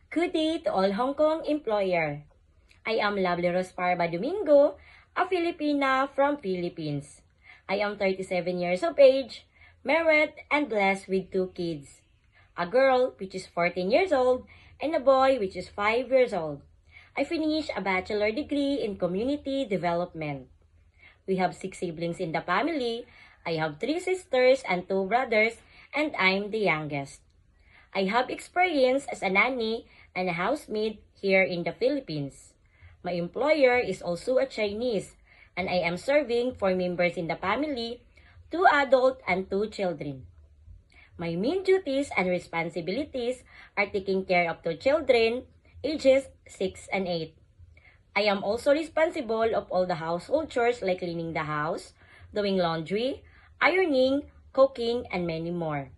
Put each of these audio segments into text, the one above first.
Good day to all Hong Kong employer. I am Lovely Rosparba Domingo, a Filipina from Philippines. I am 37 years of age, married and blessed with 2 kids. A girl which is 14 years old and a boy which is 5 years old. I finished a bachelor degree in community development. We have 6 siblings in the family. I have 3 sisters and 2 brothers, and I'm the youngest. I have experience as a nanny and a housemaid here in the Philippines. My employer is also a Chinese, and I am serving 4 members in the family, 2 adults and 2 children. My main duties and responsibilities are taking care of 2 children, ages 6 and 8. I am also responsible of all the household chores like cleaning the house, doing laundry, ironing, cooking, and many more.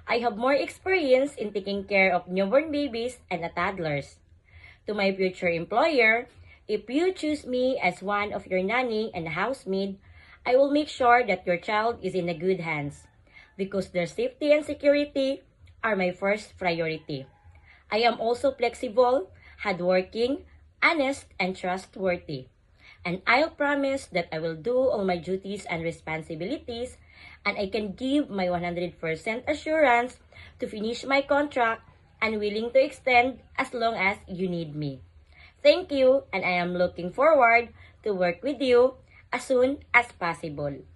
I have more experience in taking care of newborn babies and toddlers. To my future employer, if you choose me as one of your nanny and housemaid, I will make sure that your child is in the good hands because their safety and security are my first priority. I am also flexible, hardworking, honest, and trustworthy. And I'll promise that I will do all my duties and responsibilities, and I can give my 100% assurance to finish my contract and willing to extend as long as you need me. Thank you, and I am looking forward to work with you as soon as possible.